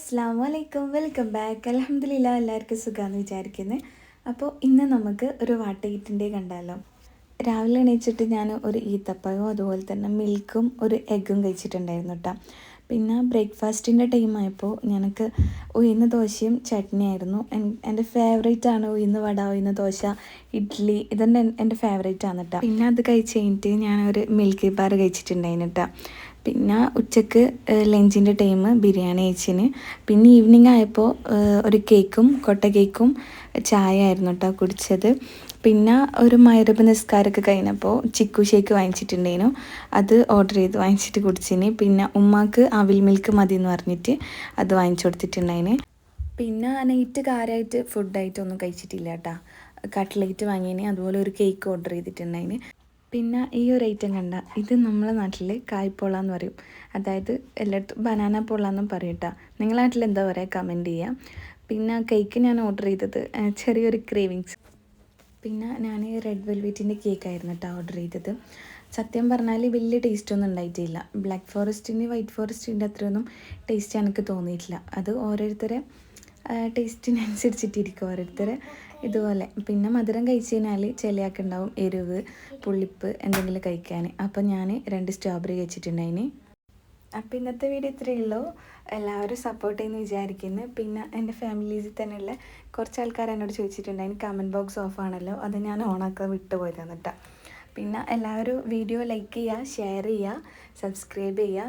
അസ്സലാമു അലൈക്കും, welcome back. അൽഹംദുലില്ലാ എല്ലാവർക്കും സുഖമാണെന്ന് വിചാരിക്കുന്നത്. അപ്പോൾ ഇന്ന് നമുക്ക് ഒരു വാട്ടയിറ്റിൻ്റെ കണ്ടാലോ. രാവിലെ എണീച്ചിട്ട് ഞാൻ ഒരു ഈത്തപ്പഴവും അതുപോലെ തന്നെ മിൽക്കും ഒരു എഗ്ഗും കഴിച്ചിട്ടുണ്ടായിരുന്നു കേട്ടോ. പിന്നെ ബ്രേക്ക്ഫാസ്റ്റിൻ്റെ ടൈമായപ്പോൾ ഞങ്ങൾക്ക് ഉഴുന്ന് ദോശയും ചട്നിയായിരുന്നു. എൻ്റെ ഫേവറേറ്റാണ് ഉഴുന്ന് വട, ഉഴുന്ന് ദോശ, ഇഡ്ഡലി. ഇതെന്നെ എൻ്റെ ഫേവറേറ്റാണ് കേട്ടോ. പിന്നെ അത് കഴിച്ച് കഴിഞ്ഞിട്ട് ഞാനൊരു മിൽക്ക് ബാർ കഴിച്ചിട്ടുണ്ടായിരുന്നു കേട്ടോ. പിന്നെ ഉച്ചക്ക് ലഞ്ചിൻ്റെ ടൈം ബിരിയാണി കഴിച്ചിന്. പിന്നെ ഈവനിങ് ആയപ്പോൾ ഒരു കേക്കും കൊട്ട കേക്കും ചായ ആയിരുന്നു കേട്ടോ കുടിച്ചത്. പിന്നെ ഒരു മഗ്‌രിബ് നിസ്കാരമൊക്കെ കഴിഞ്ഞപ്പോൾ ചിക്കു ഷേക്ക് വാങ്ങിച്ചിട്ടുണ്ടായിരുന്നു. അത് ഓർഡർ ചെയ്ത് വാങ്ങിച്ചിട്ട് കുടിച്ചിന്. പിന്നെ ഉമ്മാക്ക് അവിൽ മിൽക്ക് മതി എന്ന് പറഞ്ഞിട്ട് അത് വാങ്ങിച്ചു കൊടുത്തിട്ടുണ്ടായിന്. പിന്നെ നൈറ്റ് കാര്യമായിട്ട് ഫുഡായിട്ടൊന്നും കഴിച്ചിട്ടില്ല കേട്ടോ. കട്ട്ലേറ്റ് വാങ്ങിയതിന്, അതുപോലെ ഒരു കേക്ക് ഓർഡർ ചെയ്തിട്ടുണ്ടായിന്. പിന്നെ ഈ ഒരു ഐറ്റം കണ്ട, ഇത് നമ്മളെ നാട്ടിൽ കായ്പോള എന്ന് പറയും. അതായത് എല്ലായിടത്തും ബനാന പോള എന്നും പറയും കേട്ടോ. നിങ്ങളുടെ നാട്ടിൽ എന്താ പറയുക കമൻറ്റ് ചെയ്യാം. പിന്നെ കേക്ക് ഞാൻ ഓർഡർ ചെയ്തത് ചെറിയൊരു ക്രേവിങ്സ്. പിന്നെ ഞാൻ റെഡ് വെൽവെറ്റിൻ്റെ കേക്കായിരുന്നു കേട്ടോ ഓർഡർ ചെയ്തത്. സത്യം പറഞ്ഞാൽ വലിയ ടേസ്റ്റൊന്നും ഉണ്ടായിട്ടില്ല. ബ്ലാക്ക് ഫോറസ്റ്റിൻ്റെ വൈറ്റ് ഫോറസ്റ്റിൻ്റെ അത്രയൊന്നും ടേസ്റ്റ് എനിക്ക് തോന്നിയിട്ടില്ല. അത് ഓരോരുത്തരെ ടേസ്റ്റിനനുസരിച്ചിട്ടിരിക്കും ഓരോരുത്തരെ ഇതുപോലെ. പിന്നെ മധുരം കഴിച്ച് കഴിഞ്ഞാൽ ചിലയാൾക്ക് ഉണ്ടാവും എരിവ്, പുളിപ്പ് എന്തെങ്കിലും കഴിക്കാൻ. അപ്പം ഞാൻ 2 സ്ട്രോബെറി കഴിച്ചിട്ടുണ്ടായിന്. അപ്പോൾ ഇന്നത്തെ വീഡിയോ ഇത്രയേ ഉള്ളൂ. എല്ലാവരും സപ്പോർട്ട് ചെയ്യുമെന്ന് വിചാരിക്കുന്നു. പിന്നെ എൻ്റെ ഫാമിലീസിൽ തന്നെയുള്ള കുറച്ച് ആൾക്കാർ എന്നോട് ചോദിച്ചിട്ടുണ്ടായിരുന്നു കമൻറ്റ് ബോക്സ് ഓഫ് ആണല്ലോ, അത് ഞാൻ ഓണാക്കാൻ വിട്ടുപോയതാണ് കേട്ടോ. പിന്നെ എല്ലാവരും വീഡിയോ ലൈക്ക് ചെയ്യുക, ഷെയർ ചെയ്യുക, സബ്സ്ക്രൈബ് ചെയ്യുക.